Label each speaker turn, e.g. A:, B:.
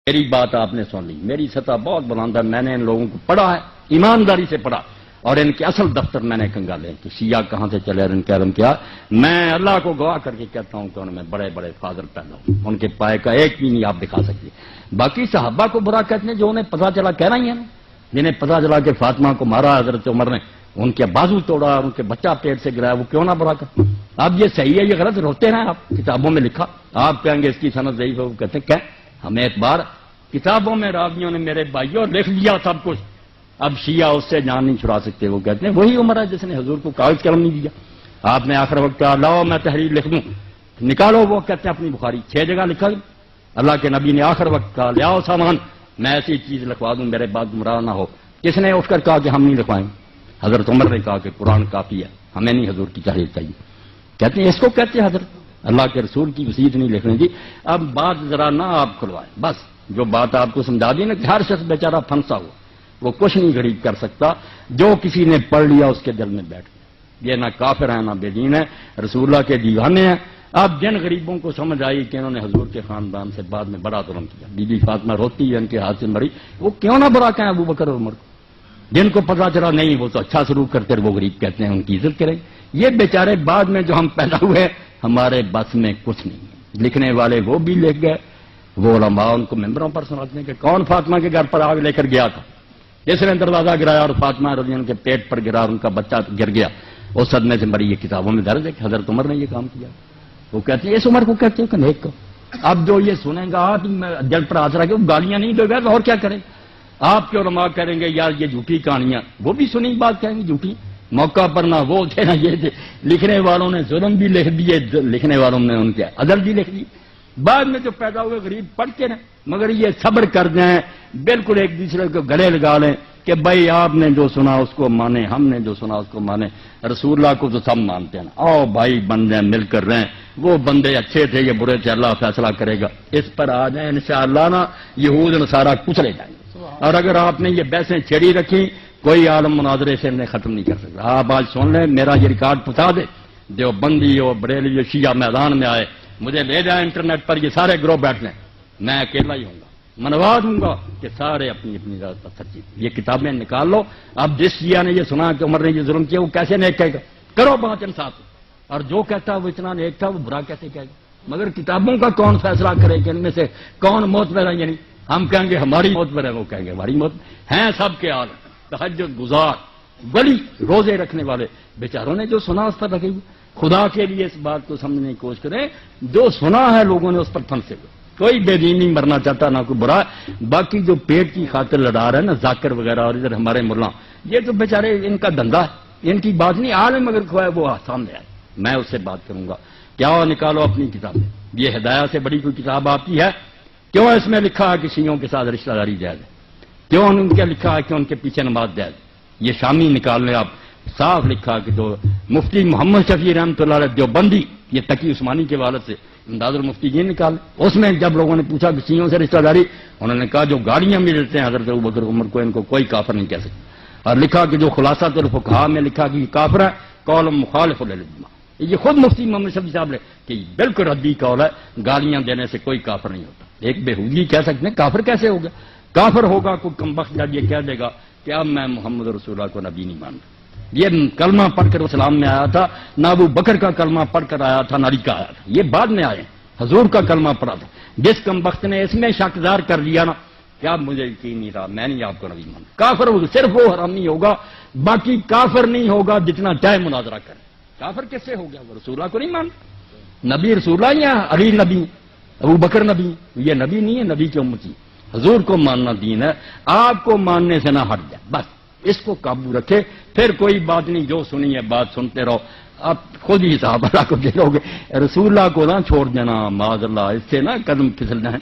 A: میری بات آپ نے سن لی، میری سطح بہت بلند ہے، میں نے ان لوگوں کو پڑھا ہے، ایمانداری سے پڑھا، اور ان کے اصل دفتر میں نے کنگالے کہ شیعہ کہاں سے چلے اور ان کے علم کیا. میں اللہ کو گواہ کر کے کہتا ہوں کہ ان میں بڑے بڑے فاضل پیدا ہوں، ان کے پائے کا ایک بھی نہیں آپ دکھا سکتے. باقی صحابہ کو برا کہتے ہیں جو انہیں پتا چلا، کہنا ہی ہے نا، جنہیں پتا چلا کہ فاطمہ کو مارا حضرت عمر نے، ان کے بازو توڑا، ان کے بچہ پیٹ سے گرایا، وہ کیوں نہ برا کرتے. اب یہ صحیح ہے یہ غلط، روتے ہیں آپ، کتابوں میں لکھا، آپ کہیں گے اس کی سند ضعیف ہے، وہ کہتے ہیں کہ ہمیں ایک بار کتابوں میں راویوں نے میرے بھائیوں لکھ لیا سب کچھ، اب شیعہ اس سے جان نہیں چھڑا سکتے. وہ کہتے ہیں وہی عمر ہے جس نے حضور کو کاغذ قلم نہیں دیا. آپ نے آخر وقت کہا لاؤ میں تحریر لکھ دوں، نکالو. وہ کہتے ہیں اپنی بخاری 6 جگہ لکھا گیا. اللہ کے نبی نے آخر وقت کہا لیاؤ سامان، میں ایسی چیز لکھوا دوں میرے بعد گمراہ نہ ہو. کس نے اٹھ کر کہا کہ ہم نہیں لکھوائیں؟ حضرت عمر نے کہا کہ قرآن کافی ہے، ہمیں نہیں حضور کی تحریر چاہیے. کہتے ہیں اس کو کہتے ہیں حضرت اللہ کے رسول کی وصیت نہیں لکھنے دی. اب بات ذرا نہ آپ کھلوائیں، بس جو بات آپ کو سمجھا دی نا کہ ہر شخص بیچارہ پھنسا ہوا، وہ کچھ نہیں غریب کر سکتا. جو کسی نے پڑھ لیا اس کے دل میں بیٹھ گیا. یہ نہ کافر ہیں نہ بے دین ہے، رسول اللہ کے دیوانے ہیں. اب جن غریبوں کو سمجھ آئی کہ انہوں نے حضور کے خاندان سے بعد میں بڑا ظلم کیا، بی بی فاطمہ روتی ہے ان کے ہاتھ سے مری، وہ کیوں نہ برا کہیں ابو بکر اور عمر کو. جن کو پتا چلا نہیں وہ تو اچھا سلوک کرتے، وہ غریب کہتے ہیں ان کی عزت کریں. یہ بیچارے بعد میں جو ہم پیدا ہوئے ہمارے بس میں کچھ نہیں ہے. لکھنے والے وہ بھی لکھ گئے، وہ علماء ان کو ممبروں پر سناتے ہیں کہ کون فاطمہ کے گھر پر آگ لے کر گیا تھا، جس نے دروازہ گرایا اور فاطمہ رضی اللہ عنہا کے پیٹ پر گرا اور ان کا بچہ گر گیا، اس صدمے سے مری. یہ کتابوں میں درج ہے کہ حضرت عمر نے یہ کام کیا. وہ کہتے ہیں اس عمر کو کہتے ہیں کہ نیک کو. اب جو یہ سنیں گا دل پر آسرا کہ وہ گالیاں نہیں دے گا تو اور کیا کریں. آپ کے علماء کریں گے یار یہ جھوٹی کہانیاں، وہ بھی سنی بات کہیں گے جھوٹی، موقع پر نہ وہ تھے نہ یہ تھے. لکھنے والوں نے ظلم بھی لکھ دیے، لکھنے والوں نے ان کے عدل بھی لکھ دیے. بعد میں جو پیدا ہوئے غریب پڑھتے رہے، مگر یہ صبر کر جائیں، بالکل ایک دوسرے کو گلے لگا لیں کہ بھائی آپ نے جو سنا اس کو مانے، ہم نے جو سنا اس کو مانے. رسول اللہ کو تو سب مانتے ہیں، آؤ بھائی بن جائیں، مل کر رہیں. وہ بندے اچھے تھے، یہ برے تھے، اللہ فیصلہ کرے گا. اس پر آ جائیں انشاءاللہ نا یہود نصارہ کچلے جائیں گے. اور اگر آپ نے یہ بحثیں چھڑی رکھی کوئی عالم مناظرے سے انہیں ختم نہیں کر سکتا. آپ آج سن لیں، میرا یہ ریکارڈ پہنچا دے، دیوبندی ہو بریلوی شیعہ میدان میں آئے، مجھے لے جائیں انٹرنیٹ پر، یہ سارے گروہ بیٹھ لیں، میں اکیلا ہی ہوں گا، منوا دوں گا کہ سارے اپنی اپنی ذات پر سچی. یہ کتابیں نکال لو. اب جس شیعہ نے یہ سنا کہ عمر نے یہ ظلم کیا وہ کیسے نیک کہے گا؟ کرو 5 انصاف. اور جو کہتا ہے وہ اتنا نیک تھا وہ برا کیسے کہے گا؟ مگر کتابوں کا کون فیصلہ کرے کہ ان میں سے کون معتبر ہے؟ یعنی ہم کہیں گے ہماری معتبر ہے، وہ کہیں گے ہماری معتبر ہیں. سب کے حال تہجد گزار، ولی، روزے رکھنے والے بیچاروں نے جو سنا اس پر لگے ہوئے. خدا کے لیے اس بات کو سمجھنے کی کوشش کریں، جو سنا ہے لوگوں نے اس پر پھنسے ہوئے. کوئی بے دین نہیں مرنا چاہتا نہ کوئی برا. باقی جو پیٹ کی خاطر لڑا رہے ہیں نا ذاکر وغیرہ اور ادھر ہمارے ملا، یہ تو بیچارے ان کا دھندا ہے، ان کی بات نہیں. عالم اگر کھوائے وہ سامنے آئے، میں اس سے بات کروں گا. کیا نکالو اپنی کتابیں. یہ ہدایت سے بڑی کوئی کتاب آپ کی ہے؟ کیوں اس میں لکھا ہے کہ شیعوں کے ساتھ رشتہ داری جائز ہے؟ کیوں ان کے لکھا ہے کہ ان کے پیچھے نماز جائز؟ یہ شامی نکال لیں آپ. صاف لکھا کہ جو مفتی محمد شفیع رحمۃ اللہ علیہ دیوبندی، یہ تقی عثمانی کے والد سے امداد المفتی یہ نکال. اس میں جب لوگوں نے پوچھا کہ شیعوں سے رشتہ داری، انہوں نے کہا جو گالیاں بھی دیتے ہیں حضرت ابوبکر عمر کو، ان کو کوئی کافر نہیں کہہ سکتا. اور لکھا کہ جو خلاصہ الفقہاء میں لکھا کہ یہ کافر ہے، قول مخالف للاجماع. یہ خود مفتی محمد شفیع صاحب نے کہ بالکل ردی قول ہے، گالیاں دینے سے کوئی کافر نہیں ہوتا. ایک بےہودگی کہہ سکتے ہیں کافر کیسے ہوگا؟ کافر ہوگا کوئی کمبخت جب یہ کہہ دے گا کہ اب میں محمد رسول اللہ کو نبی نہیں مانتا. یہ کلمہ پڑھ کر اسلام میں آیا تھا، نہ ابو بکر کا کلمہ پڑھ کر آیا تھا نہ علی کا آیا تھا، یہ بعد میں آئے. حضور کا کلمہ پڑھا تھا. جس کمبخت نے اس میں شک ظاہر کر دیا نا کہ اب مجھے یقین نہیں رہا، میں نہیں آپ کو نبی مانتا، کافر ہوگا. صرف وہ حرامی ہوگا، باقی کافر نہیں ہوگا جتنا چاہے مناظرہ کرے. کافر کس سے ہو گیا؟ وہ رسول اللہ کو نہیں مانتا. نبی رسول اللہ یا علی نبی، ابو بکر نبی، یہ نبی نہیں ہے، نبی کی امتی. حضور کو ماننا دین ہے، آپ کو ماننے سے نہ ہٹ جائے، بس اس کو قابو رکھے. پھر کوئی بات نہیں، جو سنی ہے بات سنتے رہو. آپ خود ہی صحابہ کو دے لو گے. رسول اللہ کو نہ چھوڑ دینا، معاذ اللہ، اس سے نہ قدم پھسلنا ہے.